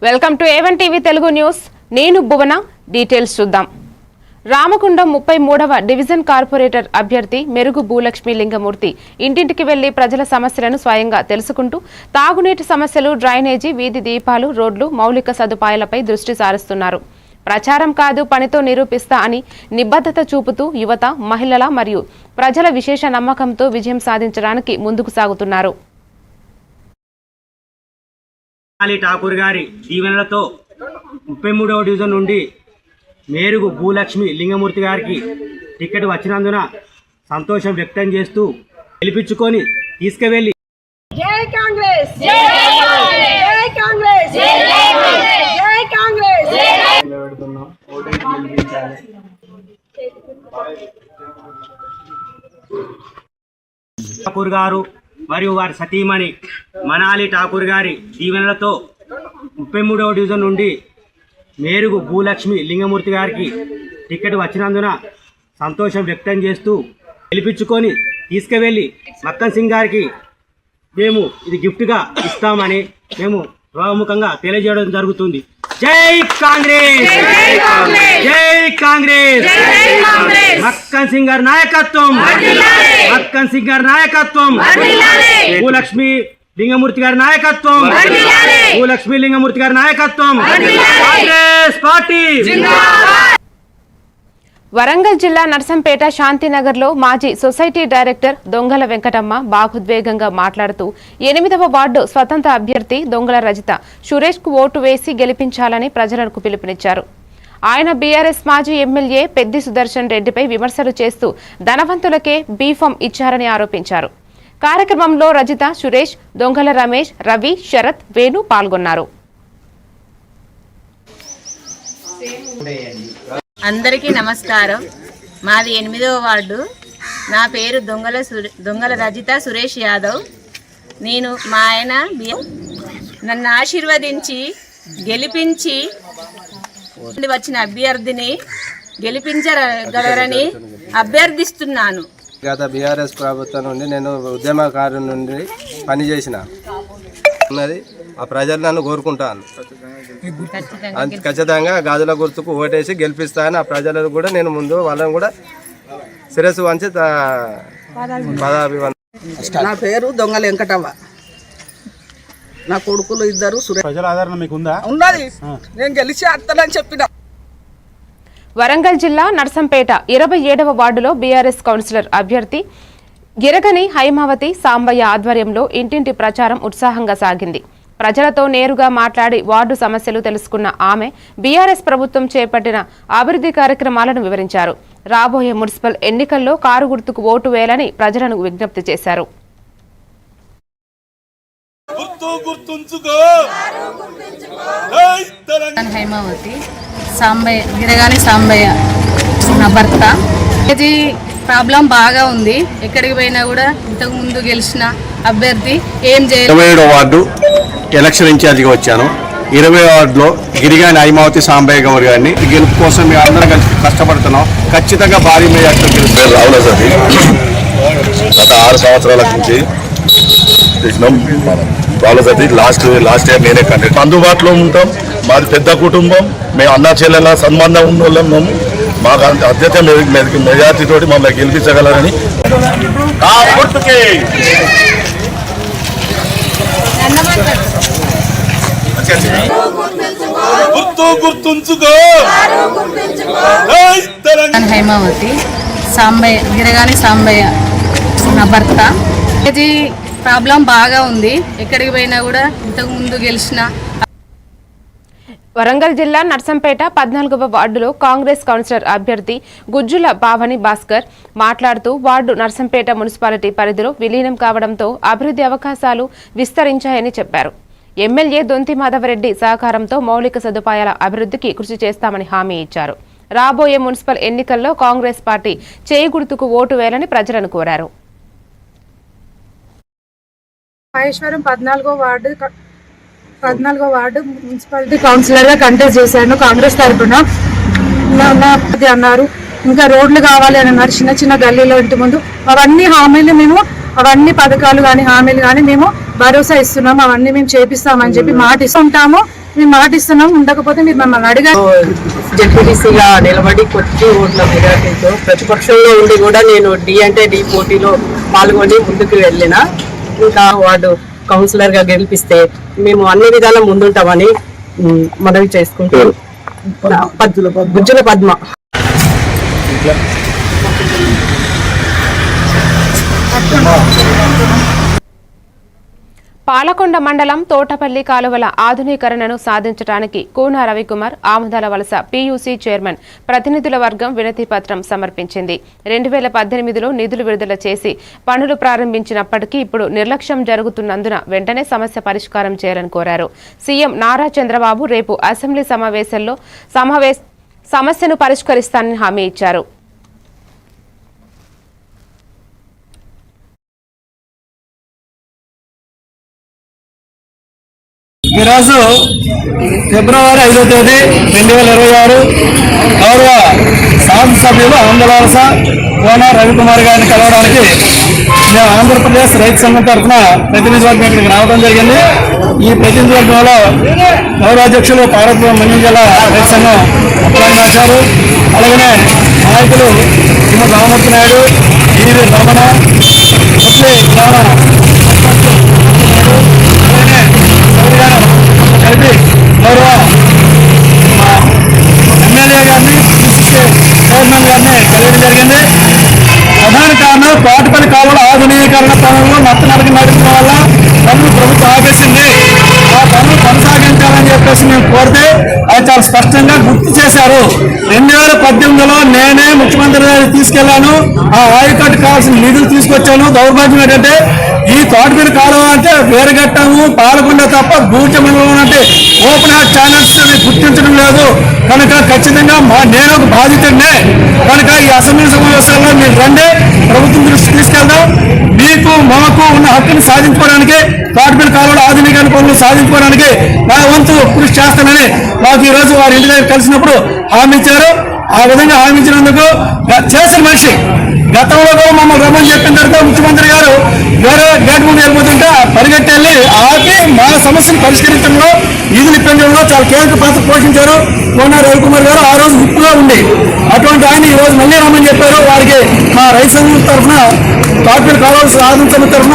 Welcome to A1 TV Telugu news. నేను భువన. Details చూద్దాం. Ramagundam 33వ division corporator అభ్యర్థి మెరుగు భూలక్ష్మి లింగమూర్తి ఇంటింటికి వెళ్లి ప్రజల సమస్యలను స్వయంగా తెలుసుకుంటూ తాగునీటి సమస్యలు, డ్రైనేజీ, వీధి దీపాలు, రోడ్లు, మౌలిక సదుపాయాలపై దృష్టి సారిస్తున్నారు. ప్రచారం కాదు, పనితో నిరూపిస్తా అని నిబద్ధత చూపుతూ యువత, మహిళల మరియు ప్రజల విశేష నమ్మకంతో విజయం సాధించడానికి ముందుకు సాగుతున్నారు. ఠాకూర్ గారి దీవెనలతో 33వ డివిజన్ నుండి మేరుగు భూలక్ష్మి లింగమూర్తి గారికి టికెట్ వచ్చినందున సంతోషం వ్యక్తం చేస్తూ గెలిపించుకొని తీసుకువెళ్ళి జై కాంగ్రెస్ జై కాంగ్రెస్ జై కాంగ్రెస్ ఠాకూర్ గారు మరియు వారి సతీమణి మనాలి ఠాకూర్ గారి దీవెనలతో 33వ డివిజన్ నుండి మేరుగు భూలక్ష్మి లింగమూర్తి గారికి టికెట్ వచ్చినందున సంతోషం వ్యక్తం చేస్తూ గెలిపించుకొని తీసుకువెళ్ళి మక్కన్ సింగ్ గారికి మేము ఇది గిఫ్ట్గా ఇస్తామని మేము ప్రముఖంగా తెలియజేయడం జరుగుతుంది. జై కాంగ్రెస్, జై కాంగ్రెస్, మక్కన్ సింగ్ గారి నాయకత్వం, మక్కన్ సింగ్ గారి నాయకత్వం, భూలక్ష్మి లింగమూర్తి గారి నాయకత్వం, భూలక్ష్మి లింగమూర్తి గారి నాయకత్వం, కాంగ్రెస్ పార్టీ. వరంగల్ జిల్లా నర్సంపేట శాంతినగర్లో మాజీ సొసైటీ డైరెక్టర్ దొంగల వెంకటమ్మ భావోద్వేగంగా మాట్లాడుతూ 8వ వార్డు స్వతంత్ర అభ్యర్థి దొంగల రజిత సురేష్కు ఓటు వేసి గెలిపించాలని ప్రజలకు పిలుపునిచ్చారు. ఆయన బీఆర్ఎస్ మాజీ ఎమ్మెల్యే పెద్ది సుదర్శన్ రెడ్డిపై విమర్శలు చేస్తూ ధనవంతులకే బీఫామ్ ఇచ్చారని ఆరోపించారు. కార్యక్రమంలో రజిత, సురేష్, దొంగల రమేష్, రవి, శరత్, వేణు పాల్గొన్నారు. అందరికీ నమస్కారం. మాది 8వ వార్డు. నా పేరు దొంగల రజిత సురేష్ యాదవ్. నేను మా ఆయన నన్ను ఆశీర్వదించి గెలిపించి వచ్చిన అభ్యర్థిని గెలిపించగలరని అభ్యర్థిస్తున్నాను. గత బీఆర్ఎస్ ప్రభుత్వం నుండి నేను ఉద్యమకారు నుండి పనిచేసిన ఉన్నది. ఆ ప్రజలు నన్ను కోరుకుంటాను. ఖచ్చితంగా గాజుల గుర్తుకు ఓటేసి గెలిపిస్తాను. ఆ ప్రజలకు కూడా నేను ముందు వాళ్ళని కూడా శిరస్సు వంచి నా పేరు దొంగల వెంకటవ్వ. నా కొడుకులు ఇద్దరు. ప్రజల ఆదరణ మీకు ఉందా? ఉన్నది. నేను గెలిచి అత్తనని చెప్పిన. వరంగల్ జిల్లా నర్సంపేట 27వ వార్డులో బీఆర్ఎస్ కౌన్సిలర్ అభ్యర్థి గిరగని హైమావతి సాంబయ్య ఆధ్వర్యంలో ఇంటింటి ప్రచారం ఉత్సాహంగా సాగింది. ప్రజలతో నేరుగా మాట్లాడి వార్డు సమస్యలు తెలుసుకున్న ఆమె బీఆర్ఎస్ ప్రభుత్వం చేపట్టిన అభివృద్ధి కార్యక్రమాలను వివరించారు. రాబోయే మున్సిపల్ ఎన్నికల్లో కారు గుర్తుకు ఓటు వేయాలని ప్రజలను విజ్ఞప్తి చేశారు. హైమావతి సాంబయ్య, గిరగాని సాంబయ్య నా భర్త. ఇది ప్రాబ్లం బాగా ఉంది. ఎక్కడికి పోయినా కూడా ఇంతకు ముందు గెలిచిన అభ్యర్థి ఏం చేయాలి. 27వ వార్డు ఎలక్షన్ ఇన్ఛార్జిగా వచ్చాను. 20వ వార్డులో గిరిగాని హైమావతి సాంబయ్య గౌడ్ గారిని గెలుపు కోసం మేము అందరం కలిసి కష్టపడుతున్నాం. ఖచ్చితంగా భారీ మెజార్టీతో గెలుస్తారు. రావుల సతీ గత 6 సంవత్సరాల నుంచి రావుల సతీ లాస్ట్ ఇయర్ నేనే కంటే అందుబాటులో ఉంటాం. మాది పెద్ద కుటుంబం. మేము అన్నా చెల్లెల సంబంధం ఉన్న వాళ్ళం. మేము మాకు అత్యంత మెజార్టీ తోటి మమ్మల్ని గెలిపించగలరని హైమావతి సాంబయ్య, గిరగాని సాంబయ్య నా భర్త. ఇది ప్రాబ్లం బాగా ఉంది. ఎక్కడికి పోయినా కూడా ఇంతకు ముందు గెలిచిన. వరంగల్ జిల్లా నర్సంపేట 14వ వార్డులో కాంగ్రెస్ కౌన్సిలర్ అభ్యర్థి గుజ్జుల భావని భాస్కర్ మాట్లాడుతూ వార్డు నర్సంపేట మున్సిపాలిటీ పరిధిలో విలీనం కావడంతో అభివృద్ధి అవకాశాలు విస్తరించాయని చెప్పారు. ఎమ్మెల్యే దొంతి మాధవరెడ్డి సహకారంతో మౌలిక సదుపాయాల అభివృద్ధికి కృషి చేస్తామని హామీ ఇచ్చారు. రాబోయే మున్సిపల్ ఎన్నికల్లో కాంగ్రెస్ పార్టీ చేయి గుర్తుకు ఓటు వేయాలని ప్రజలను కోరారు. మహేశ్వరం 14వ వార్డు మున్సిపాలిటీ కౌన్సిలర్గా కంటెస్ట్ చేశాను కాంగ్రెస్ తరఫున. అన్నారు ఇంకా రోడ్లు కావాలి అని అన్నారు. చిన్న చిన్న గల్లీలో ఇంటి ముందు అవన్నీ హామీలు మేము అవన్నీ పథకాలు కానీ హామీలు కానీ మేము భరోసా ఇస్తున్నాము. అవన్నీ మేము చేపిస్తామని చెప్పి మాట ఇస్తుంటాము. మేము మాట ఇస్తున్నాం, ఉండకపోతే మీరు మమ్మల్ని అడిగారు. జెడ్పీటీసీగా నిలబడి కొద్ది ఓట్ల మెజార్టీతో ప్రతిపక్షంలో ఉండి కూడా నేను డి అంటే డి పోటీలో పాల్గొని ముందుకు వెళ్ళిన. ఇంకా వార్డు కౌన్సిలర్గా గెలిపిస్తే మేము అన్ని విధాలా ముందుంటామని మనవి చేసుకుంటూ గుజ్జుల పద్మ. పాలకొండ మండలం తోటపల్లి కాలువల ఆధునీకరణను సాధించడానికి కూన రవికుమార్ ఆముదాల వలస పీయూసీ చైర్మన్ ప్రతినిధుల వర్గం వినతి పత్రం సమర్పించింది. 2018లో నిధులు విడుదల చేసి పనులు ప్రారంభించినప్పటికీ ఇప్పుడు నిర్లక్ష్యం జరుగుతున్నందున వెంటనే సమస్య పరిష్కారం చేయాలని కోరారు. సీఎం నారా చంద్రబాబు రేపు అసెంబ్లీ సమావేశంలో సమస్యను పరిష్కరిస్తానని హామీ ఇచ్చారు. ఈరోజు ఫిబ్రవరి 5వ తేదీ 2026 గౌరవ శాసనసభ్యులు ఆంధ్ర వలస కోన రవికుమార్ గారిని కలవడానికి మేము ఆంధ్రప్రదేశ్ రైతు సంఘం తరఫున ప్రతినిధి వర్గం ఇక్కడికి రావడం జరిగింది. ఈ ప్రతినిధి వర్గంలో గౌరవాధ్యక్షులు పార్వతీపురం మన్యం జిల్లా రైతు సంఘం అప్పారాచారు, అలాగనే నాయకులు శ్రీమతి రామమూర్తి నాయుడు, ఈవి రమణ, ముస్లి గ్రామ కలిపి గౌరవ ఎమ్మెల్యే గారిని చైర్మన్ గారిని కలియడం జరిగింది. ప్రధాన కారణం తోటపల్లి కాలువల ఆధునీకరణ పనులు నత్తనడక నడిపడం వల్ల పనులు ప్రభుత్వం ఆపేసింది. ఆ పనులు కొనసాగించాలని చెప్పేసి మేము కోరితే అది చాలా స్పష్టంగా గుర్తు చేశారు. 2018లో నేనే ముఖ్యమంత్రి గారికి తీసుకెళ్లాను. ఆ ఆయకట్టు కావాల్సిన నిధులు తీసుకొచ్చాను. దౌర్భాగ్యం ఏంటంటే ఈ తోటపల్లి కాలువ అంటే వేరగట్టము పాలకొండ తప్ప గూర్జ మండలం అంటే ఓపెన్ హార్ట్ ఛానల్స్ గుర్తించడం లేదు. కనుక ఖచ్చితంగా నేను ఒక బాధితుడినే. కనుక ఈ అసెంబ్లీ సమావేశాల్లో మీరు రండి, ప్రభుత్వం దృష్టి తీసుకెళ్దాం. మీకు మాకు ఉన్న హక్కును సాధించుకోవడానికి తోటపల్లి కాలువల ఆధునీకరణ పనులు సాధించుకోవడానికి నా వంతు కృషి చేస్తానని మాకు ఈ రోజు వారి ఇంటి దగ్గర కలిసినప్పుడు హామీ ఇచ్చారు. ఆ విధంగా హామీ ఇచ్చినందుకు చేసిన మనిషి గతంలో కూడా మమ్మల్ని రమ్మని చెప్పిన తర్వాత ముఖ్యమంత్రి గారు వేరే గేట్ ముందు వెళ్ళిపోతుంటే పరిగెట్టి వెళ్ళి ఆపి మా సమస్యను పరిష్కరించడంలో నిధులు ఇప్పించడంలో చాలా కీలక పాత్ర పోషించారు కోన రవికుమార్ గారు. ఆ రోజు గుర్తుగా ఉంది. అటువంటి ఆయన ఈ రోజు మళ్ళీ రమ్మని చెప్పారు. వారికి మా రైతు సంఘం తరఫున తోటపల్లి కాలువల సాధన సమితి తరఫున.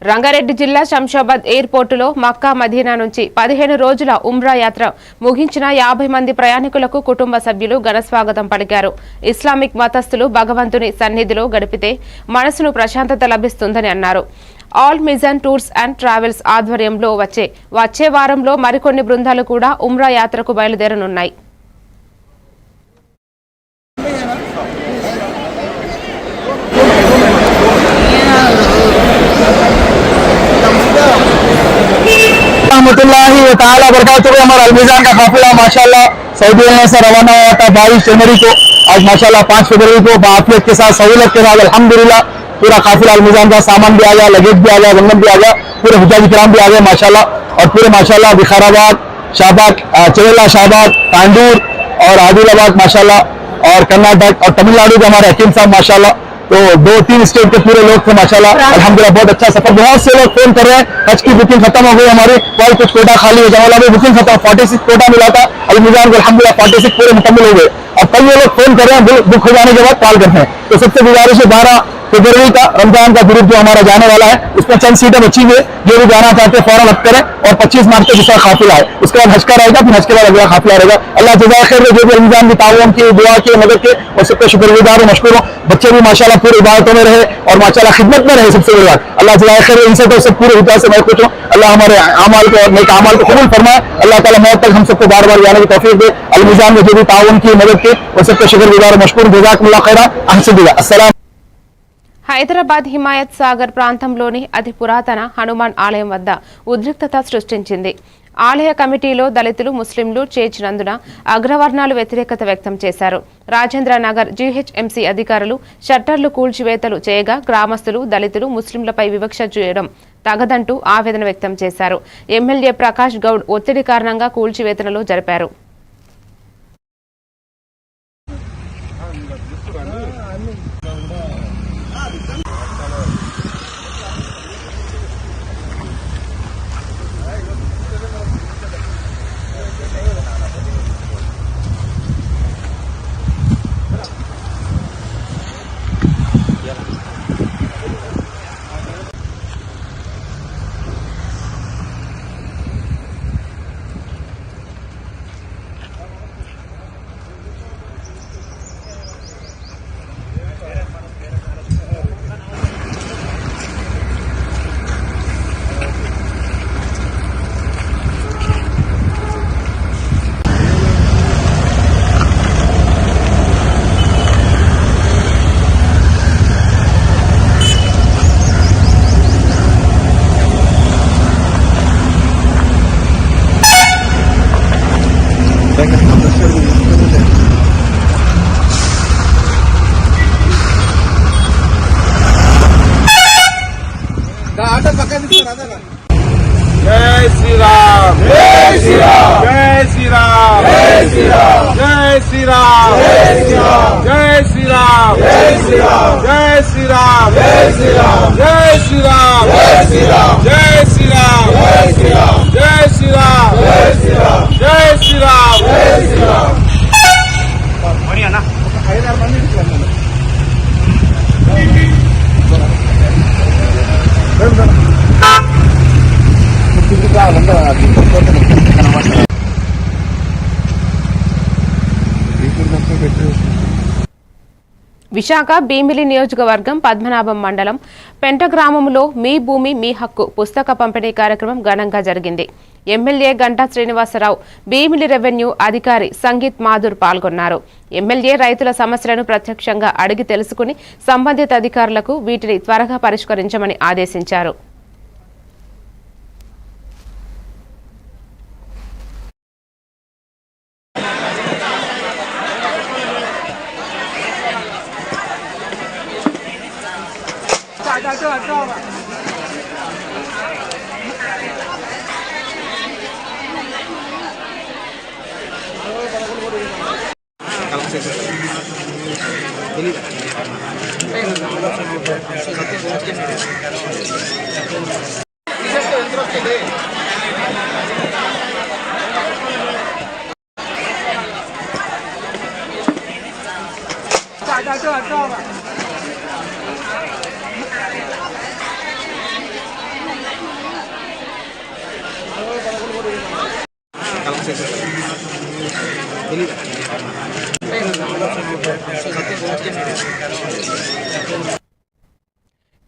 రంగారెడ్డి జిల్లా శంషాబాద్ ఎయిర్పోర్టులో మక్కా మదీనా నుంచి 15 రోజుల ఉమ్రా యాత్ర ముగించిన 50 మంది ప్రయాణికులకు కుటుంబ సభ్యులు ఘనస్వాగతం పలికారు. ఇస్లామిక్ మతస్థులు భగవంతుని సన్నిధిలో గడిపితే మనసును ప్రశాంతత లభిస్తుందని అన్నారు. ఆల్ మిజన్ టూర్స్ అండ్ ట్రావెల్స్ ఆధ్వర్యంలో వచ్చే వారంలో మరికొన్ని బృందాలు కూడా ఉమ్రా యాత్రకు బయలుదేరనున్నాయి. हमारा अलमीजान का काफिला माशाल्लाह सऊदी अरब से रवाना हुआ था 22 जनवरी को. आज माशाल्लाह 5 फरवरी को बाफियत के साथ सहूलत के साथ अल्हम्दुलिल्लाह पूरा काफिला अलमीजान का सामान भी आ गया, लगेज भी आ गया, गंदम भी आ गया, पूरे हुज्जाज किराम भी आ गए माशाल्लाह. और पूरे माशाल्लाह विकाराबाद, शाहबाद, चवेला, शाहबाद, तांडूर और आदिलाबाद माशाल्लाह और कर्नाटक और तमिलनाडु के हमारे हकीम साहब माशाल्लाह. तो 2-3 स्टेट के पूरे लोग थे माशाल्लाह. अल्हम्दुलिल्लाह बहुत अच्छा सफर. बहुत से लोग फोन कर रहे हैं. हज की बुकिंग खत्म हो गई हमारी, कल कुछ कोटा खाली हो जाए, अभी बुकिंग खत्म. 46 कोटा मिला था अलमीजान को, अल्हम्दुलिल्लाह 46 पूरे मुकम्मल हो गए. अब कल ये लोग फोन कर रहे हैं, बुक हो जाने के बाद कॉल करते हैं. तो सबसे गुजारिश है 12 फरवरी का रमजान का ग्रुप जो हमारा जाने वाला है उसमें चंद सीटें बची हुई है. जो भी जाना चाहते हैं फौरन अब करें. और 25 मार्च को दूसरा काफिला है, उसके बाद हज का रहेगा, फिर हज के बाद अगला काफिला रहेगा. अल्लाह जज़ाए खैर जो भी रमजान की ताउन की दुआ की मदद के और सबके शुक्रगुजार और मशकूर हो. बच्चे भी माशाल्लाह पूरी इबादतों में रहे और माशाल्लाह खिदमत में रहे. सबसे बड़ी बात अल्लाह जज़ाए खैर इनसे तो सब पूरे हिदायत से मैं खुश हूँ. अल्लाह हमारे अमाल को और नेक अमाल को कबूल फरमाए. अल्लाह ताला मौत तक हम सबको बार बार जाने की तौफीक दे. अलमीजान में जो भी ताउन की मदद के और सबके शुक्रगुजार और मशकूर. जज़ाकुमुल्लाह खैरा. अहसनिल्लाह. अस्सलाम. హైదరాబాద్ హిమాయత్ సాగర్ ప్రాంతంలోని అతి పురాతన హనుమాన్ ఆలయం వద్ద ఉద్రిక్తత సృష్టించింది. ఆలయ కమిటీలో దళితులు, ముస్లింలు చేర్చినందున అగ్రవర్ణాలు వ్యతిరేకత వ్యక్తం చేశారు. రాజేంద్ర నగర్ జీహెచ్ఎంసీ అధికారులు షట్టర్లు కూల్చివేతలు చేయగా గ్రామస్తులు, దళితులు, ముస్లింలపై వివక్ష చేయడం తగదంటూ ఆవేదన వ్యక్తం చేశారు. ఎమ్మెల్యే ప్రకాష్ గౌడ్ ఒత్తిడి కారణంగా కూల్చివేతలు జరిపారు. శ్రీరామ్ జై శ్రీరామ్ జై శ్రీరామ్ జై శ్రీరామ్ జై శ్రీరామ్ జై శ్రీరామ్ జై శ్రీరామ్ జై శ్రీరామ్ జై శ్రీరామ్ జై శ్రీరామ్ జై శ్రీరామ్ జై శ్రీరామ్ మరి అన్న విశాఖ భీమిలి నియోజకవర్గం పద్మనాభం మండలం పెంట గ్రామంలో మీ భూమి మీ హక్కు పుస్తక పంపిణీ కార్యక్రమం ఘనంగా జరిగింది. ఎమ్మెల్యే గంటా శ్రీనివాసరావు, భీమిలి రెవెన్యూ అధికారి సంగీత్ మాధుర్ పాల్గొన్నారు. ఎమ్మెల్యే రైతుల సమస్యలను ప్రత్యక్షంగా అడిగి తెలుసుకుని సంబంధిత అధికారులకు వీటిని త్వరగా పరిష్కరించమని ఆదేశించారు.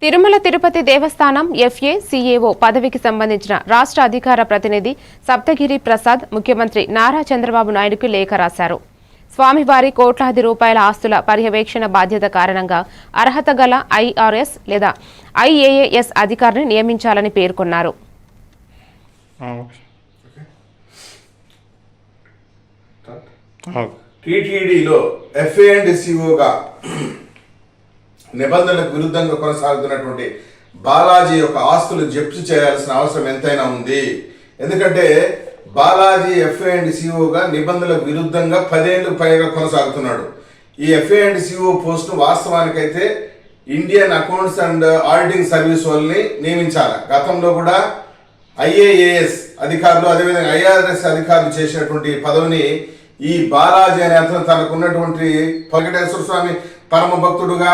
తిరుమల తిరుపతి దేవస్థానం FA CAO పదవికి సంబంధించిన రాష్ట్ర అధికార ప్రతినిధి సప్తగిరి ప్రసాద్ ముఖ్యమంత్రి నారా చంద్రబాబు నాయుడుకు లేఖ రాశారు. స్వామివారి కోట్లాది రూపాయల ఆస్తుల పర్యవేక్షణ బాధ్యత కారణంగా అర్హత గల IRS లేదా IAAS అధికారిని నియమించాలని పేర్కొన్నారు. టీటీడీలో FA అండ్ COగా నిబంధనలకు విరుద్ధంగా కొనసాగుతున్నటువంటి బాలాజీ యొక్క ఆస్తులు జప్తు చేయాల్సిన అవసరం ఎంతైనా ఉంది. ఎందుకంటే బాలాజీ FA అండ్ COగా నిబంధనలకు విరుద్ధంగా 10 ఏళ్లు పైగా కొనసాగుతున్నాడు. ఈ FA అండ్ CO పోస్టు వాస్తవానికైతే Indian accounts and auditing service వాళ్ళని నియమించాలి. గతంలో కూడా IAAS అధికారులు అదేవిధంగా IRS అధికారులు చేసినటువంటి పదవిని ఈ బాలాజీ అనే అతను తనకున్నటువంటి వెంకటేశ్వర స్వామి పరమ భక్తుడుగా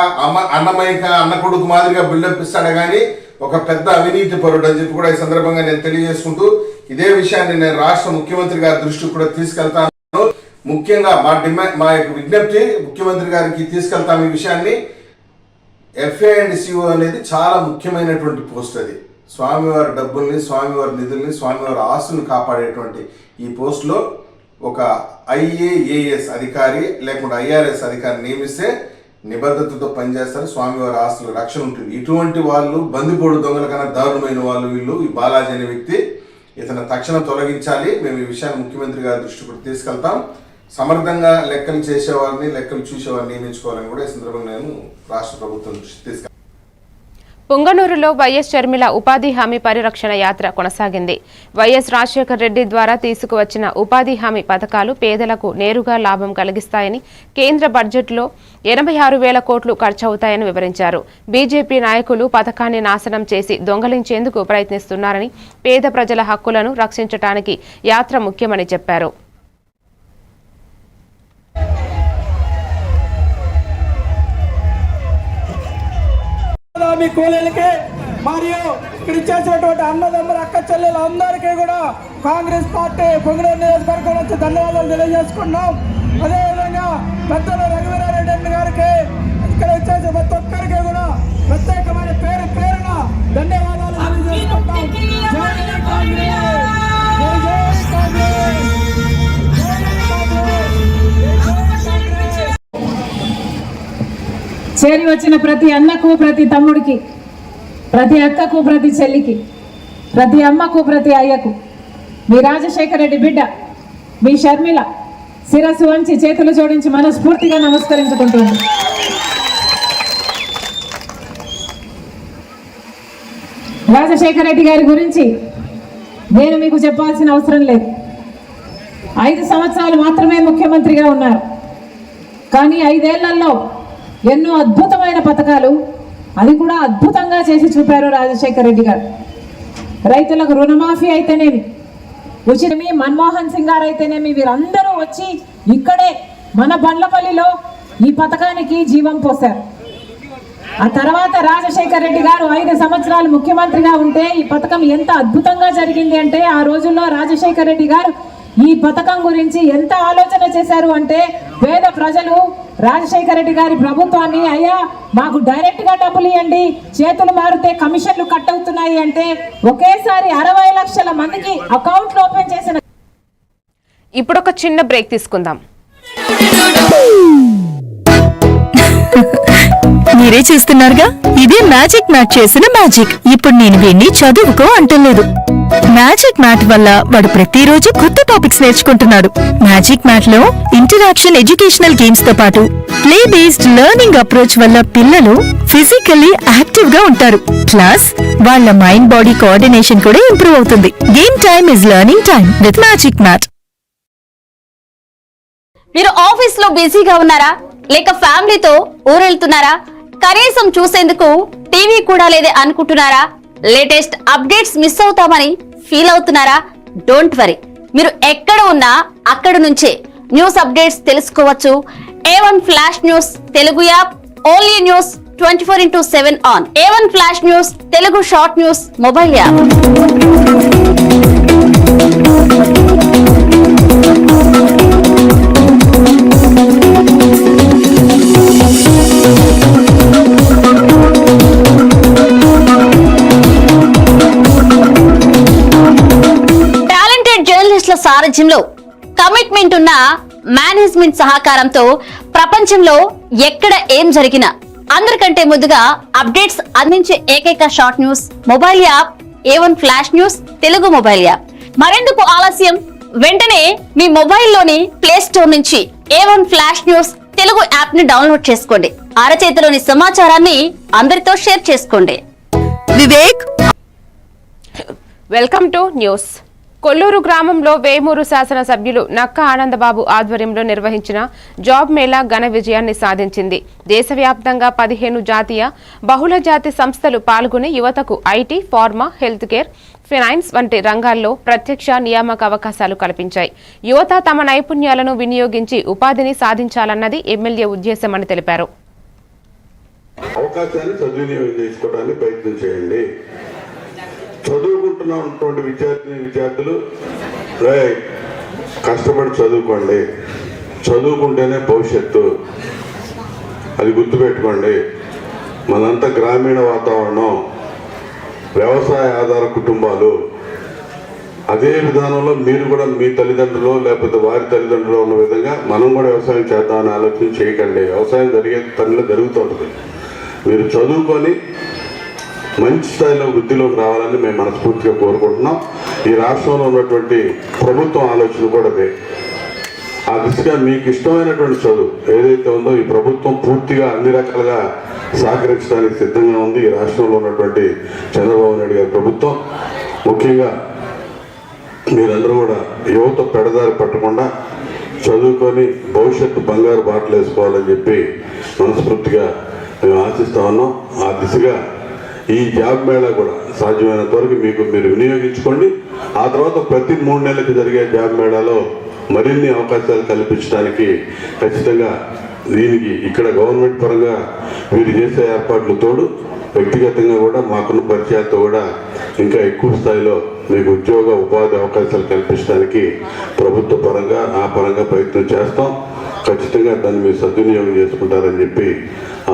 అన్నమయ్య అన్న కొడుకు మాదిరిగా బిల్డప్ ఇస్తాడు కానీ ఒక పెద్ద అవినీతి పరుడు అని చెప్పి కూడా ఈ సందర్భంగా నేను తెలియజేసుకుంటూ ఇదే విషయాన్ని నేను రాష్ట్ర ముఖ్యమంత్రి గారి దృష్టికి కూడా తీసుకెళ్తాను. ముఖ్యంగా మా యొక్క విజ్ఞప్తి ముఖ్యమంత్రి గారికి తీసుకెళ్తాం. ఈ విషయాన్ని FA అండ్ CO అనేది చాలా ముఖ్యమైనటువంటి పోస్ట్. అది స్వామివారి డబ్బుల్ని, స్వామివారి నిధుల్ని, స్వామివారి ఆస్తుల్ని కాపాడేటువంటి ఈ పోస్టులో ఒక IAAS అధికారి లేకుండా IRS అధికారి నియమిస్తే నిబద్ధతతో పనిచేస్తారు. స్వామివారి ఆస్తుల రక్షణ ఉంటుంది. ఇటువంటి వాళ్ళు బందిపోడు దొంగల కన్నా దారుణమైన వాళ్ళు వీళ్ళు. ఈ బాలాజీ అనే వ్యక్తి, ఇతను తక్షణం తొలగించాలి. మేము ఈ విషయాన్ని ముఖ్యమంత్రి గారి దృష్టికి కూడా తీసుకెళ్తాం. సమర్థంగా లెక్కలు చేసేవారిని, లెక్కలు చూసేవారిని నియమించుకోవాలని కూడా ఈ సందర్భంగా నేను రాష్ట్ర ప్రభుత్వం దృష్టి తీసుకెళ్తాను. పుంగనూరులో వైఎస్ షర్మిల ఉపాధి హామీ పరిరక్షణ యాత్ర కొనసాగింది. వైఎస్ రాజశేఖర్ రెడ్డి ద్వారా తీసుకువచ్చిన ఉపాధి హామీ పథకాలు పేదలకు నేరుగా లాభం కలిగిస్తాయని, కేంద్ర బడ్జెట్లో 86,000 కోట్లు ఖర్చవుతాయని వివరించారు. బీజేపీ నాయకులు పథకాన్ని నాశనం చేసి దొంగలించేందుకు ప్రయత్నిస్తున్నారని, పేద ప్రజల హక్కులను రక్షించడానికి యాత్ర ముఖ్యమని చెప్పారు. కూలీలకి మరియు ఇక్కడ ఇచ్చేసినటువంటి అన్నదమ్ముల అక్క చెల్లెలు అందరికీ కూడా కాంగ్రెస్ పార్టీ పొంగనూరు నియోజకవర్గం నుంచి ధన్యవాదాలు తెలియజేసుకున్నాం. అదేవిధంగా పెద్దలు రఘువీరారెడ్డి గారికి ఇక్కడ ఇచ్చేసి ప్రతి ఒక్కరికి కూడా ప్రత్యేకమైన పేరున ధన్యవాదాలు తెలియజేసుకుంటాం. జై కాంగ్రెస్, జై కాంగ్రెస్. చేరి వచ్చిన ప్రతి అన్నకు, ప్రతి తమ్ముడికి, ప్రతి అక్కకు, ప్రతి చెల్లికి, ప్రతి అమ్మకు, ప్రతి అయ్యకు మీ రాజశేఖర రెడ్డి బిడ్డ మీ షర్మిల శిరస్సు వంచి చేతులు జోడించి మనస్ఫూర్తిగా నమస్కరించుకుంటుంది. రాజశేఖర రెడ్డి గారి గురించి నేను మీకు చెప్పాల్సిన అవసరం లేదు. 5 సంవత్సరాలు మాత్రమే ముఖ్యమంత్రిగా ఉన్నారు. కానీ 5 ఏళ్లలో ఎన్నో అద్భుతమైన పథకాలు, అది కూడా అద్భుతంగా చేసి చూపారు రాజశేఖర రెడ్డి గారు. రైతులకు రుణమాఫీ అయితేనేమి, ఉచితమి, మన్మోహన్ సింగ్ గారు అయితేనేమి, వీరందరూ వచ్చి ఇక్కడే మన బండ్లపల్లిలో ఈ పథకానికి జీవం పోశారు. ఆ తర్వాత రాజశేఖర రెడ్డి గారు 5 సంవత్సరాలు ముఖ్యమంత్రిగా ఉంటే ఈ పథకం ఎంత అద్భుతంగా జరిగింది అంటే, ఆ రోజుల్లో రాజశేఖర రెడ్డి గారు ఈ పథకం గురించి ఎంత ఆలోచన చేశారు అంటే, పేద ప్రజలు రాజశేఖర రెడ్డి గారి ప్రభుత్వాన్ని, అయ్యా మాకు డైరెక్ట్ గా డబ్బులు ఇవ్వండి, చేతులు మారితే కమిషన్లు కట్ అవుతున్నాయి అంటే ఒకేసారి 60 లక్షల మందికి అకౌంట్లు ఓపెన్ చేసిన. ఇప్పుడు ఒక చిన్న బ్రేక్ తీసుకుందాం. మీరే చేస్తున్నారుగా, ఇదే మ్యాజిక్ మ్యాట్ చేసిన మ్యాజిక్. ఇప్పుడు నేను వీణ్ణి చదువుకో అంటలేదు. మ్యాజిక్ మ్యాట్ వల్ల వాడు ప్రతిరోజు కొత్త టాపిక్స్ నేర్చుకుంటున్నాడు. మ్యాజిక్ మ్యాట్ లో ఇంటరాక్షన్ ఎడ్యుకేషనల్ గేమ్స్ తో పాటు ప్లే బేస్డ్ లెర్నింగ్ అప్రోచ్ వల్ల పిల్లలు ఫిజికల్లీ యాక్టివ్ గా ఉంటారు. ప్లస్ వాళ్ళ మైండ్ బాడీ కోఆర్డినేషన్ కూడా ఇంప్రూవ్ అవుతుంది. Game time is learning time with magic mat. మీరు ఆఫీస్ లో బిజీగా ఉన్నారా, లేక ఫ్యామిలీతో ఊరెళ్తున్నారా, కనీసం చూసేందుకు టీవీ కూడా లేదే అనుకుంటున్నారా, లేటెస్ట్ అప్డేట్స్ మిస్ అవుతామని ఫీల్ అవుతున్నారా? డోంట్ వరీ, మీరు ఎక్కడ ఉన్నా అక్కడ నుంచే న్యూస్ అప్డేట్స్ తెలుసుకోవచ్చు. A1 flash news Telugu app, only news 24/7 on. A1 flash news Telugu short news mobile app. సారథ్యంలో కమిట్మెంట్ ఉన్న మేనేజ్మెంట్ సహకారంతో ప్రపంచంలో ఎక్కడ ఏం జరిగినా అందరికంటే ముందుగా అప్డేట్స్ అందించే ఏకైక short news mobile app A1 flash news Telugu mobile app. మరెందుకు ఆలస్యం, వెంటనే మీ మొబైల్లోని ప్లే స్టోర్ నుంచి A1 flash news Telugu app ని డౌన్లోడ్ చేసుకోండి. అరచేతిలోని సమాచారాన్ని అందరితో షేర్ చేసుకోండి. Vivek, welcome to news. Kolluru గ్రామంలో వేమూరు శాసనసభ్యులు నక్క ఆనందబాబు ఆధ్వర్యంలో నిర్వహించిన జాబ్ మేళా ఘన విజయాన్ని సాధించింది. దేశవ్యాప్తంగా 15 జాతీయ బహుళ జాతి సంస్థలు పాల్గొని యువతకు IT, pharma, health care, finance వంటి రంగాల్లో ప్రత్యక్ష నియామక అవకాశాలు కల్పించాయి. యువత తమ నైపుణ్యాలను వినియోగించి ఉపాధిని సాధించాలన్నది ఎమ్మెల్యే ఉద్దేశమని తెలిపారు. అవకాశాన్ని సద్వినియోగం చేసుకోవడానికి ప్రయత్నం చేయండి. చదువుకుంటున్నటువంటి విద్యార్థులు కష్టపడి చదువుకోండి. చదువుకుంటేనే భవిష్యత్తు, అది గుర్తుపెట్టుకోండి. మనంతా గ్రామీణ వాతావరణం, వ్యవసాయ ఆధార కుటుంబాలు. అదే విధానంలో మీరు కూడా మీ తల్లిదండ్రులు లేకపోతే వారి తల్లిదండ్రులు ఉన్న విధంగా మనం కూడా వ్యవసాయం చేద్దామని ఆలోచన చేయకండి. వ్యవసాయం జరిగే పనిలో జరుగుతుంటుంది. మీరు చదువుకొని మంచి స్థాయిలో వృద్ధిలోకి రావాలని మేము మనస్ఫూర్తిగా కోరుకుంటున్నాం. ఈ రాష్ట్రంలో ఉన్నటువంటి ప్రభుత్వం ఆలోచన కూడా అదే. ఆ దిశగా మీకు ఇష్టమైనటువంటి చదువు ఏదైతే ఉందో ఈ ప్రభుత్వం పూర్తిగా అన్ని రకాలుగా సహకరించడానికి సిద్ధంగా ఉంది. ఈ రాష్ట్రంలో ఉన్నటువంటి చంద్రబాబు నాయుడు గారి ప్రభుత్వం ముఖ్యంగా మీరందరూ కూడా యువత పెడదారి పట్టకుండా చదువుకొని భవిష్యత్తు బంగారు బాటలు వేసుకోవాలని చెప్పి మనస్ఫూర్తిగా మేము ఆశిస్తా ఉన్నాం. ఆ దిశగా ఈ జాబ్ మేళా కూడా సాధ్యమైనంత వరకు మీరు వినియోగించుకోండి. ఆ తర్వాత ప్రతి 3 నెలలకు జరిగే జాబ్ మేళాలో మరిన్ని అవకాశాలు కల్పించడానికి ఖచ్చితంగా దీనికి ఇక్కడ గవర్నమెంట్ పరంగా వీరు చేసే ఏర్పాట్లు తోడు వ్యక్తిగతంగా కూడా మాకున్న పరిచయాలతో కూడా ఇంకా ఎక్కువ స్థాయిలో మీకు ఉద్యోగ ఉపాధి అవకాశాలు కల్పించడానికి ప్రభుత్వ పరంగా ఆ పరంగా ప్రయత్నం చేస్తాం. ఖచ్చితంగా దాన్ని మీరు సద్వినియోగం చేసుకుంటారని చెప్పి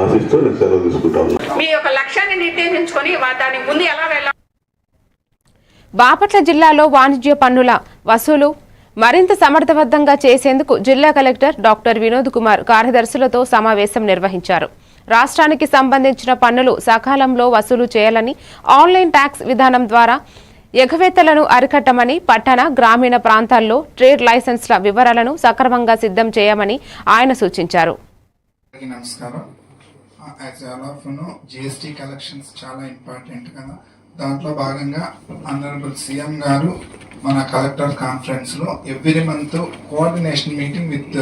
ఆశిస్తూ నేను సెలవు తీసుకుంటాను. మీ యొక్క లక్ష్యాన్ని నిర్దేశించుకొని దాని ముందు ఎలా వెళ్ళాలి. బాపట్ల జిల్లాలో వాణిజ్య పన్నుల వసూలు మరింత సమర్థవంతంగా చేసేందుకు జిల్లా కలెక్టర్ డాక్టర్ వినోద్ కుమార్ కార్యదర్శులతో సమావేశం నిర్వహించారు. రాష్ట్రానికి సంబంధించిన పన్నులు సకాలంలో వసూలు చేయాలని, ఆన్లైన్ ట్యాక్స్ విధానం ద్వారా ఎగవేతలను అరికట్టమని, పట్టణ గ్రామీణ ప్రాంతాల్లో ట్రేడ్ లైసెన్స్ల వివరాలను సక్రమంగా సిద్ధం చేయమని ఆయన సూచించారు. నమస్కారం. As all of no GST collections చాలా ఇంపార్టెంట్ కదా. దాంట్లో భాగంగా ఆనరబుల్ సీఎం గారు మన కలెక్టర్ కాన్ఫరెన్స్లో every month coordination meeting with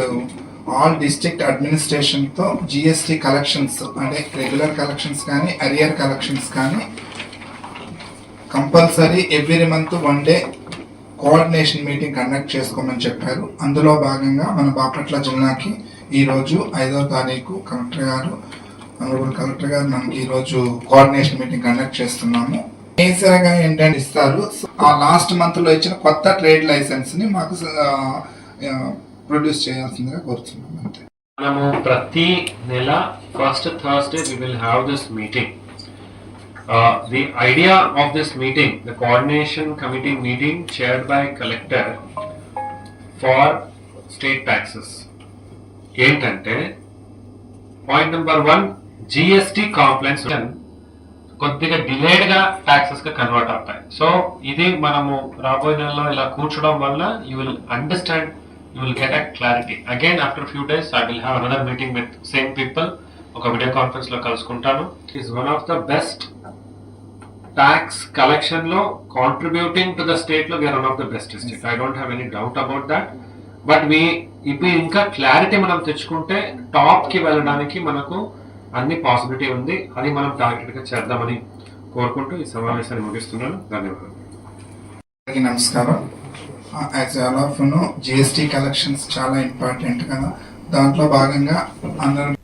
all district అడ్మినిస్ట్రేషన్తో జిఎస్టీ కలెక్షన్స్ అంటే రెగ్యులర్ కలెక్షన్స్ కానీ అరియర్ కలెక్షన్స్ కానీ compulsory every month 1 day coordination meeting conduct చేసుకోమని చెప్పారు. అందులో భాగంగా మన బాపట్ల జిల్లాకి ఈరోజు 5వ తారీఖు కలెక్టర్ గారు మనకి ఈరోజు కోఆర్డినేషన్ మీటింగ్ కండక్ట్ చేస్తున్నాము. మేజర్గా ఏంటంటే ఇస్తారు, ఆ లాస్ట్ మంత్లో ఇచ్చిన కొత్త ట్రేడ్ లైసెన్స్ని మాకు ప్రొడ్యూస్ చేయాల్సిందిగా కోరుతున్నాం. అంతే. మనము ప్రతి నెల first Thursday we will have this meeting. The idea of this meeting, the coordination committee meeting chaired by collector for state taxes. ఏంటంటే పాయింట్ నెంబర్ 1, GST compliance కొద్దిగా డిలేడ్ గా టాక్సెస్ గా కన్వర్ట్ అవుతాయి. సో ఇది మనము రాబోయే నెలలో ఇలా కూర్చోవడం వల్ల you will understand, you will get a clarity. Again after few days I will have another meeting with same people. ఒక వీడియో కాన్ఫరెన్స్ లో కలుసుకుంటాను. Is one of the best tax collection లో కాంట్రిబ్యూటింగ్ టు ద స్టేట్ లో we're one of the best state. I don't have any doubt about that. But ఇప్పుడు ఇంకా clarity మనం తెచ్చుకుంటే top కి వెళ్ళడానికి మనకు అన్ని పాసిబిలిటీ ఉంది. అది మనం టార్గెట్ గా చేద్దామని కోరుకుంటూ ఈ సమావేశాన్ని ముగిస్తున్నాను. ధన్యవాదాలు. నమస్కారం. As all of no GST collections చాలా ఇంపార్టెంట్ కదా, దాంట్లో భాగంగా అందరూ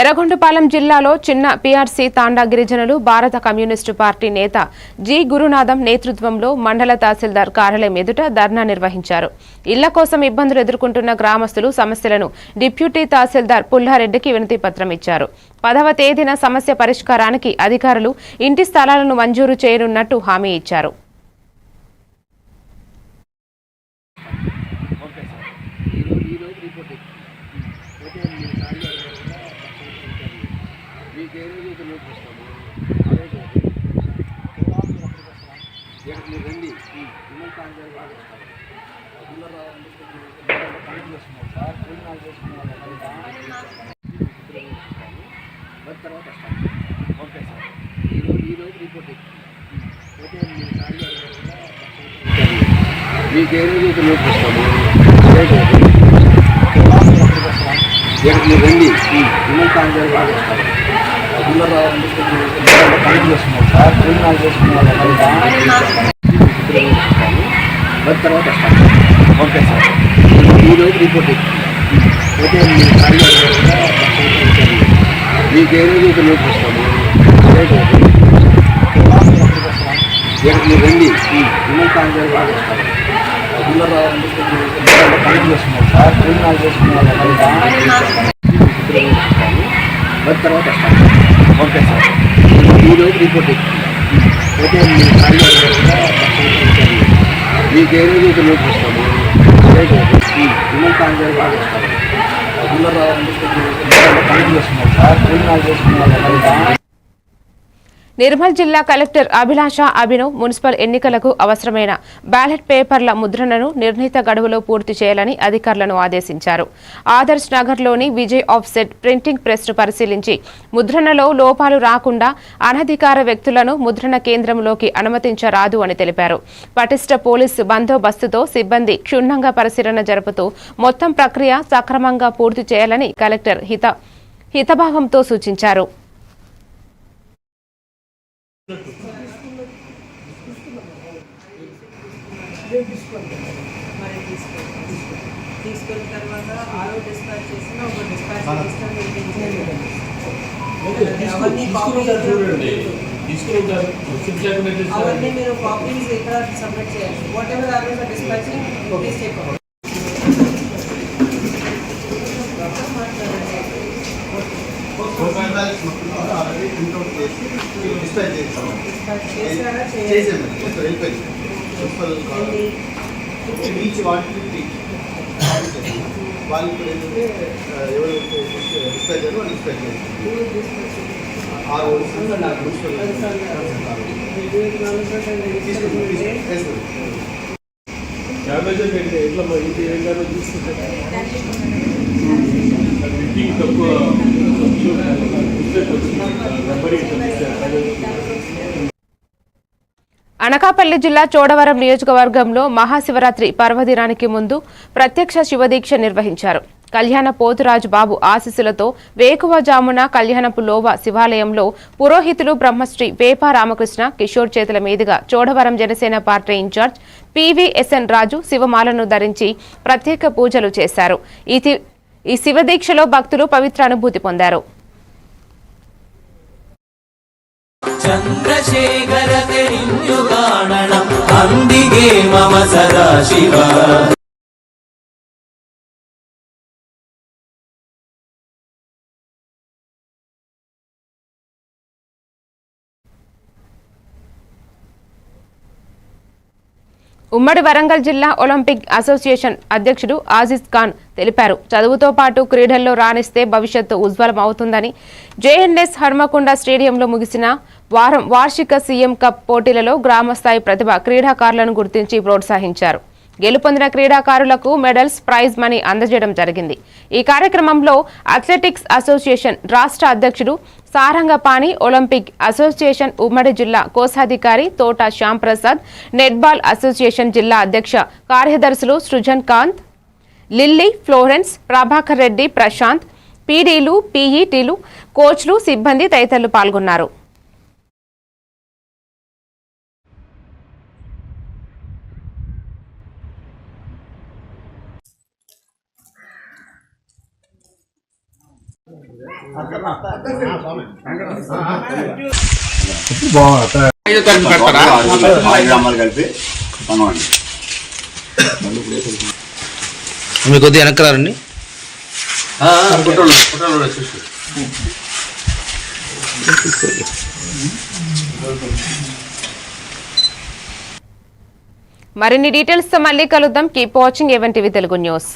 ఎర్రగొండపాలెం జిల్లాలో చిన్న పీఆర్సీ తాండా గిరిజనులు భారత కమ్యూనిస్టు పార్టీ నేత జి గురునాథం నేతృత్వంలో మండల తహసీల్దార్ కార్యాలయం ఎదుట ధర్నా నిర్వహించారు. ఇళ్ల కోసం ఇబ్బందులు ఎదుర్కొంటున్న గ్రామస్తులు సమస్యలను డిప్యూటీ తహసీల్దార్ పుల్లారెడ్డికి వినతి పత్రం ఇచ్చారు. 10వ తేదీన సమస్య పరిష్కారానికి అధికారులు ఇంటి స్థలాలను మంజూరు చేయనున్నట్టు హామీ ఇచ్చారు. నిర్మల్ జిల్లా కలెక్టర్ అభిలాష అభినవ్ మున్సిపల్ ఎన్నికలకు అవసరమైన బ్యాలెట్ పేపర్ల ముద్రణను నిర్ణీత గడువులో పూర్తి చేయాలని అధికారులను ఆదేశించారు. ఆదర్శ్ నగర్లోని విజయ్ ఆఫ్సెట్ ప్రింటింగ్ ప్రెస్ను పరిశీలించి ముద్రణలో లోపాలు రాకుండా అనధికార వ్యక్తులను ముద్రణ కేంద్రంలోకి అనుమతించరాదు అని తెలిపారు. పటిష్ట పోలీసు బందోబస్తుతో సిబ్బంది క్షుణ్ణంగా పరిశీలన జరుపుతూ మొత్తం ప్రక్రియ సక్రమంగా పూర్తి చేయాలని కలెక్టర్ హితభావంతో సూచించారు. తీసుకున్న తర్వాత ఆరో డిస్పాచ్ చేసిన ఒక డిస్పాచ్ అవన్నీ మీరు కాపీస్ ఇక్కడ సబ్మిట్ చేయాలి. Whatever are dispatching please take out. Anakapalli జిల్లా చోడవరం నియోజకవర్గంలో మహాశివరాత్రి పర్వదినానికి ముందు ప్రత్యక్ష శివదీక్ష నిర్వహించారు. కళ్యాణ పోతురాజు బాబు ఆశీస్సులతో వేకువజామున కళ్యాణపు లోవ శివాలయంలో పురోహితులు బ్రహ్మశ్రీ వేప రామకృష్ణ కిషోర్ చేతుల మీదుగా Chodavaram Janasena party incharge PVSN Raju శివమాలను ధరించి ప్రత్యేక పూజలు చేశారు. ఈ శివదీక్షలో భక్తులు పవిత్ర అనుభూతి పొందారు. చంద్రశేఖర తెరించుగాణనం అందిగే మమ సదా శివ. ఉమ్మడి వరంగల్ జిల్లా ఒలింపిక్ అసోసియేషన్ అధ్యక్షుడు ఆజిజ్ ఖాన్ తెలిపారు. చదువుతో పాటు క్రీడల్లో రాణిస్తే భవిష్యత్తు ఉజ్వలం అవుతుందని. జేఎన్ఎస్ హన్మకొండ స్టేడియంలో ముగిసిన వార్షిక సీఎం కప్ పోటీలలో గ్రామస్థాయి ప్రతిభ క్రీడాకారులను గుర్తించి ప్రోత్సహించారు. గెలుపొందిన క్రీడాకారులకు మెడల్స్, ప్రైజ్ మనీ అందజేయడం జరిగింది. ఈ కార్యక్రమంలో అథ్లెటిక్స్ అసోసియేషన్ రాష్ట్ర అధ్యక్షుడు సారంగపాణి, ఒలింపిక్ అసోసియేషన్ ఉమ్మడి జిల్లా కోశాధికారి తోట శ్యాంప్రసాద్, నెట్బాల్ అసోసియేషన్ జిల్లా అధ్యక్ష కార్యదర్శులు సృజన్ కాంత్, లిల్లీ, ఫ్లోరెన్స్, ప్రభాకర్ రెడ్డి, ప్రశాంత్, పీడీలు, పీఈటీలు, కోచ్లు, సిబ్బంది తదితరులు పాల్గొన్నారు. మీ కొద్దిగా వెనక్కరారండి. మరిన్ని డీటెయిల్స్ తో మళ్ళీ కలుద్దాం. Keep watching A1 TV Telugu news.